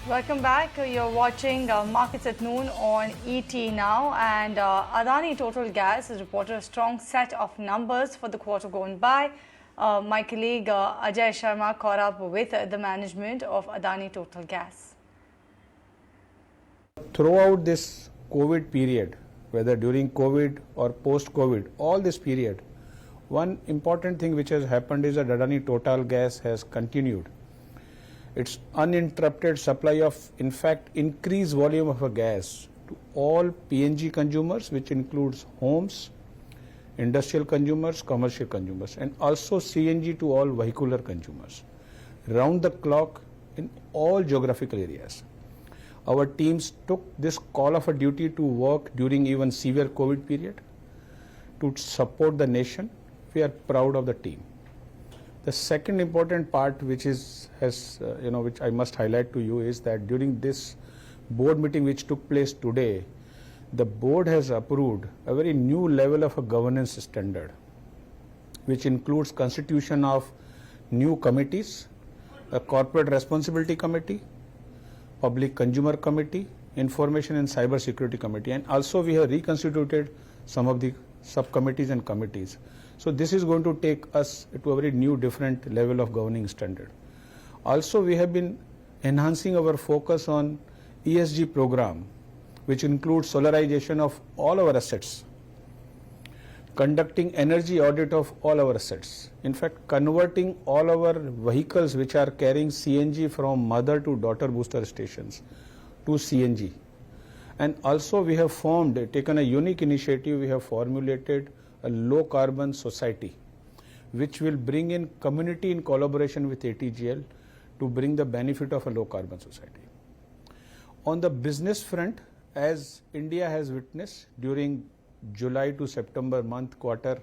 Welcome back. You're watching Markets at Noon on ET Now, and Adani Total Gas has reported a strong set of numbers for the quarter gone by. My colleague Ajay Sharma caught up with the management of Adani Total Gas. Throughout this COVID period, whether during COVID or post-COVID, all this period, one important thing which has happened is that Adani Total Gas has continued its uninterrupted supply of, in fact, increased volume of a gas to all PNG consumers, which includes homes, industrial consumers, commercial consumers, and also CNG to all vehicular consumers, round the clock in all geographical areas. Our teams took this call of a duty to work during even severe COVID period to support the nation. We are proud of the team. The second important part, which which I must highlight to you, is that during this board meeting which took place today, the board has approved a very new level of a governance standard, which includes constitution of new committees, a corporate responsibility committee, public consumer committee, information and cyber security committee, and also we have reconstituted some of the subcommittees and committees. So this is going to take us to a very new, different level of governing standard. Also, we have been enhancing our focus on ESG program, which includes solarization of all our assets, conducting energy audit of all our assets. In fact, converting all our vehicles which are carrying CNG from mother to daughter booster stations to CNG. And also we have taken a unique initiative. We have formulated a low carbon society, which will bring in community in collaboration with ATGL to bring the benefit of a low carbon society. On the business front, as India has witnessed during July to September month quarter,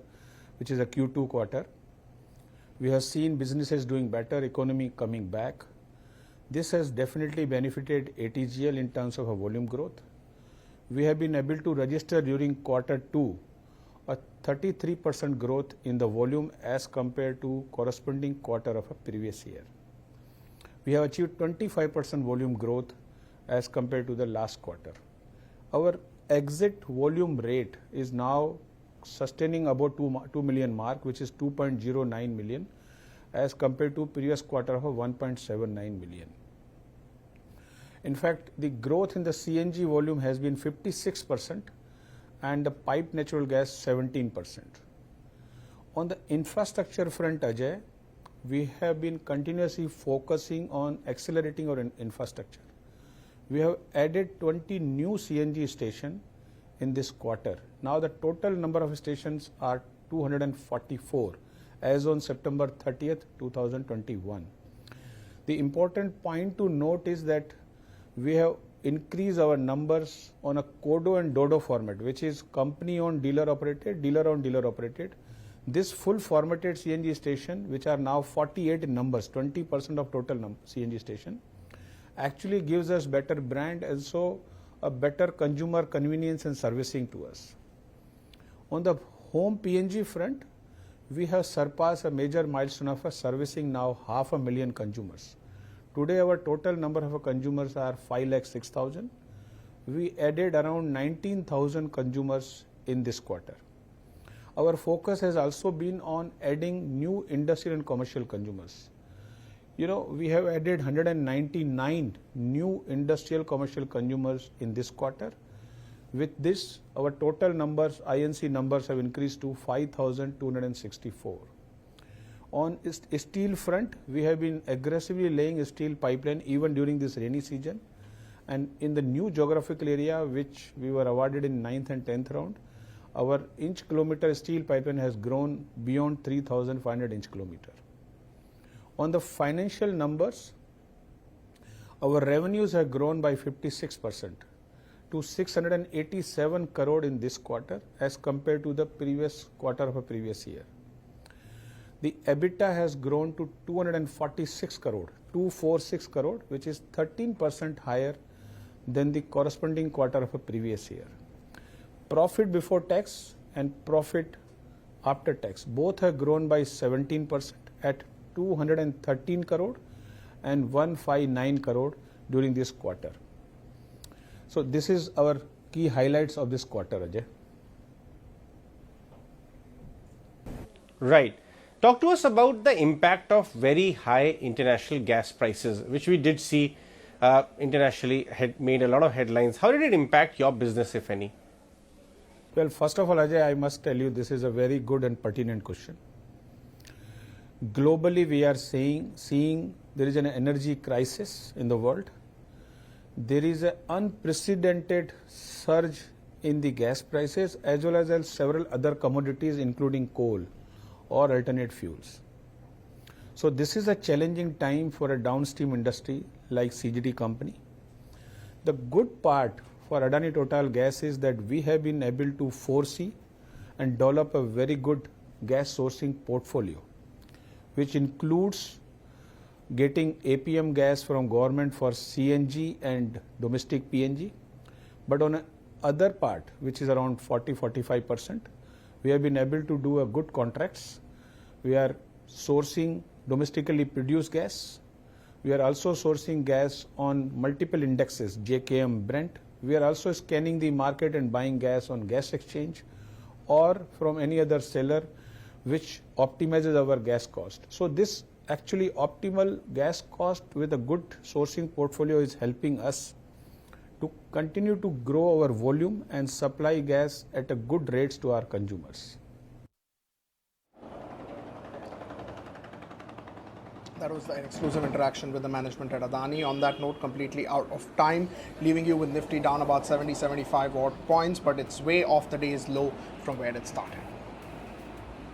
which is a Q2 quarter, we have seen businesses doing better, economy coming back. This has definitely benefited ATGL in terms of a volume growth. We have been able to register during quarter 2 a 33% growth in the volume as compared to corresponding quarter of a previous year. We have achieved 25% volume growth as compared to the last quarter. Our exit volume rate is now sustaining about 2 million mark, which is 2.09 million as compared to previous quarter of 1.79 million. In fact, the growth in the CNG volume has been 56% and the piped natural gas 17%. On the infrastructure front, Ajay, we have been continuously focusing on accelerating our infrastructure. We have added 20 new CNG stations in this quarter. Now the total number of stations are 244 as on September 30th, 2021. The important point to note is that we have increased our numbers on a CODO and DODO format, which is company owned, dealer operated, dealer owned, dealer operated. This full formatted CNG station, which are now 48 in numbers, 20% of total CNG station, actually gives us better brand and so a better consumer convenience and servicing to us. On the home PNG front, we have surpassed a major milestone of servicing now 500,000 consumers. Today our total number of consumers are 5,06,000. We added around 19,000 consumers in this quarter. Our focus has also been on adding new industrial and commercial consumers. We have added 199 new industrial commercial consumers in this quarter. With this, our total numbers, INC numbers, have increased to 5,264. On steel front, we have been aggressively laying a steel pipeline even during this rainy season. And in the new geographical area, which we were awarded in 9th and 10th round, our inch kilometer steel pipeline has grown beyond 3,500 inch kilometer. On the financial numbers, our revenues have grown by 56% to 687 crore in this quarter as compared to the previous quarter of a previous year. The EBITDA has grown to 246 crore, which is 13% higher than the corresponding quarter of a previous year. Profit before tax and profit after tax both have grown by 17% at 213 crore and 159 crore during this quarter. So this is our key highlights of this quarter, Ajay. Right. Talk to us about the impact of very high international gas prices, which we did see internationally had made a lot of headlines. How did it impact your business, if any? Well, first of all, Ajay, I must tell you this is a very good and pertinent question. Globally, we are seeing there is an energy crisis in the world. There is an unprecedented surge in the gas prices as well as several other commodities including coal or alternate fuels. So this is a challenging time for a downstream industry like CGD company. The good part for Adani Total Gas is that we have been able to foresee and develop a very good gas sourcing portfolio, which includes getting APM gas from government for CNG and domestic PNG. But on other part, which is around 40-45%, we have been able to do a good contracts. We are sourcing domestically produced gas. We are also sourcing gas on multiple indexes, JKM, Brent. We are also scanning the market and buying gas on gas exchange or from any other seller which optimizes our gas cost. So this actually optimal gas cost with a good sourcing portfolio is helping us to continue to grow our volume and supply gas at a good rates to our consumers. That was an exclusive interaction with the management at Adani. On that note, completely out of time, leaving you with Nifty down about 70-75 odd points, but it's way off the day's low from where it started.